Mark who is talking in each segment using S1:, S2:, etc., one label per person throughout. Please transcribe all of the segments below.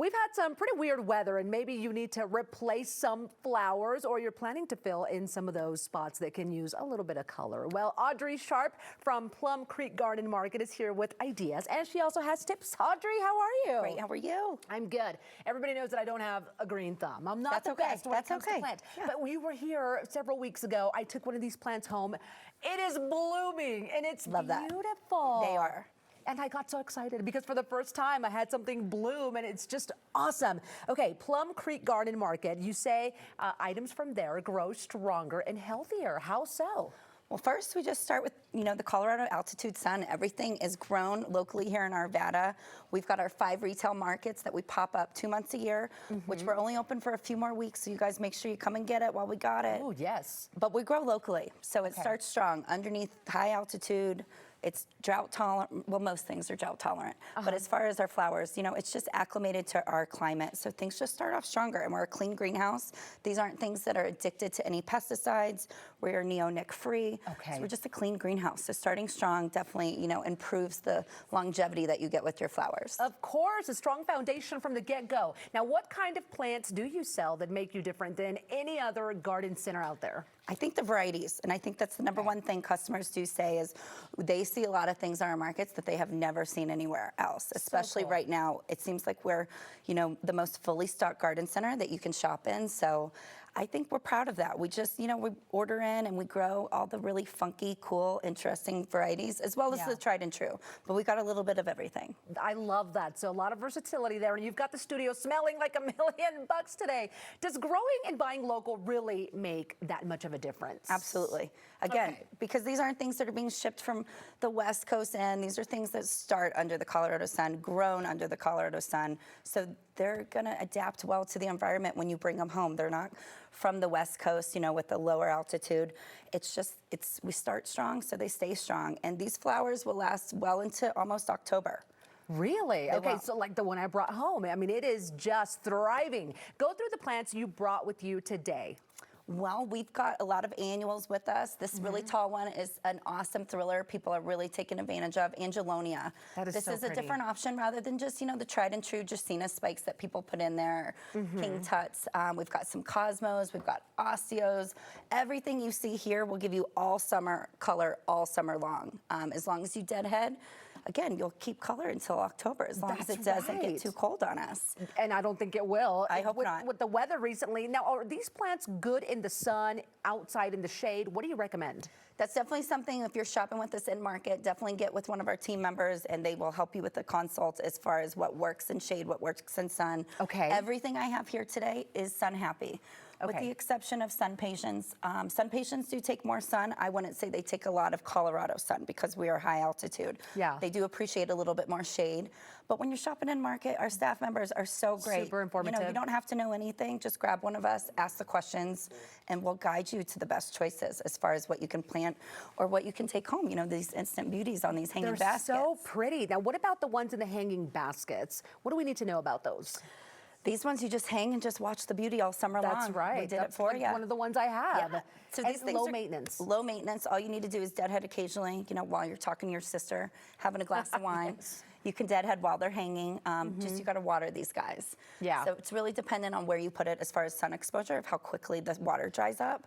S1: We've had some pretty weird weather, and maybe you need to replace some flowers, or you're planning to fill in some of those spots that can use a little bit of color. Well, Audrey Sharp from Plum Creek Garden Market is here with ideas, and she also has tips. Audrey, how are you?
S2: Great, how are you?
S1: I'm good. Everybody knows that I don't have a green thumb. I'm not
S2: That's
S1: the
S2: okay.
S1: best when it comes to plants.
S2: Yeah.
S1: But we were here several weeks ago. I took one of these plants home. It is blooming, and it's beautiful.
S2: They are.
S1: And I got so excited because for the first time I had something bloom, and it's just awesome. Okay, Plum Creek Garden Market, you say items from there grow stronger and healthier. How so?
S2: Well, first we just start with, the Colorado altitude sun. Everything is grown locally here in Arvada. We've got our 5 retail markets that we pop up 2 months a year, which we're only open for a few more weeks. So you guys make sure you come and get it while we got it.
S1: Oh, yes.
S2: But we grow locally. So it starts strong underneath high altitude. It's drought tolerant. Well, most things are drought tolerant. But as far as our flowers, it's just acclimated to our climate. So things just start off stronger. And we're a clean greenhouse. These aren't things that are addicted to any pesticides. We're neonic free.
S1: Okay.
S2: So we're just a clean greenhouse. So starting strong definitely, improves the longevity that you get with your flowers.
S1: Of course, a strong foundation from the get-go. Now, what kind of plants do you sell that make you different than any other garden center out there?
S2: I think the varieties, and I think that's the number one thing customers do say is they see a lot of things in our markets that they have never seen anywhere else, especially right now. It seems like we're, the most fully stocked garden center that you can shop in. So I think we're proud of that. We just, we order in and we grow all the really funky, cool, interesting varieties, as well as the tried and true. But we got a little bit of everything.
S1: I love that. So a lot of versatility there. And you've got the studio smelling like $1 million today. Does growing and buying local really make that much of a difference?
S2: Absolutely. Again, because these aren't things that are being shipped from the West Coast in. These are things that start under the Colorado sun, grown under the Colorado sun. So they're going to adapt well to the environment when you bring them home. They're not from the West Coast, with the lower altitude. It's just, we start strong, so they stay strong. And these flowers will last well into almost October.
S1: Really? Okay, so like the one I brought home, I mean, it is just thriving. Go through the plants you brought with you today.
S2: Well, we've got a lot of annuals with us. This really tall one is an awesome thriller. People are really taking advantage of. Angelonia.
S1: That is
S2: this
S1: so
S2: is
S1: pretty.
S2: A different option rather than just, the tried and true Justina spikes that people put in there, King Tuts. We've got some Cosmos. We've got Osteos. Everything you see here will give you all summer color all summer long. As long as you deadhead, again, you'll keep color until October, as long as it doesn't get too cold on us.
S1: And I don't think it will.
S2: I hope not.
S1: With the weather recently. Now, are these plants good in the sun, outside in the shade? What do you recommend?
S2: That's definitely something, if you're shopping with us in market, definitely get with one of our team members, and they will help you with the consult as far as what works in shade, what works in sun.
S1: Okay.
S2: Everything I have here today is sun happy. With the exception of sun patients. Sun patients do take more sun. I wouldn't say they take a lot of Colorado sun because we are high altitude.
S1: Yeah.
S2: They do appreciate a little bit more shade. But when you're shopping in market, our staff members are so great.
S1: Super informative.
S2: You don't have to know anything. Just grab one of us, ask the questions, and we'll guide you to the best choices as far as what you can plant or what you can take home. These instant beauties on these hanging baskets.
S1: They're so pretty. Now, what about the ones in the hanging baskets? What do we need to know about those?
S2: These ones you just hang and just watch the beauty all summer long.
S1: That's right.
S2: We did it for you.
S1: One of the ones I have.
S2: Yeah. So
S1: and
S2: these things
S1: low
S2: are
S1: maintenance.
S2: Low maintenance. All you need to do is deadhead occasionally, while you're talking to your sister, having a glass of wine.
S1: Yes.
S2: You can deadhead while they're hanging. Just you got to water these guys.
S1: Yeah.
S2: So it's really dependent on where you put it as far as sun exposure, of how quickly the water dries up.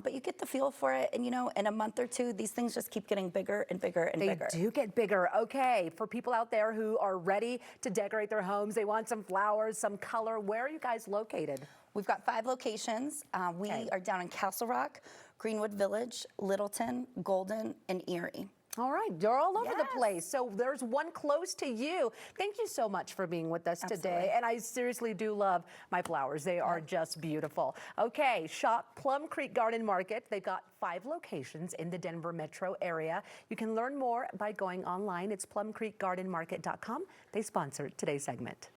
S2: But you get the feel for it, and in a month or two, these things just keep getting bigger and bigger and bigger.
S1: They do get bigger. Okay, for people out there who are ready to decorate their homes, they want some flowers, some color. Where are you guys located?
S2: We've got 5 locations. We are down in Castle Rock, Greenwood Village, Littleton, Golden, and Erie.
S1: All right, you're all over the place. So there's one close to you. Thank you so much for being with us today. And I seriously do love my flowers. They are just beautiful. Okay, shop Plum Creek Garden Market. They've got 5 locations in the Denver metro area. You can learn more by going online. It's plumcreekgardenmarket.com. They sponsored today's segment.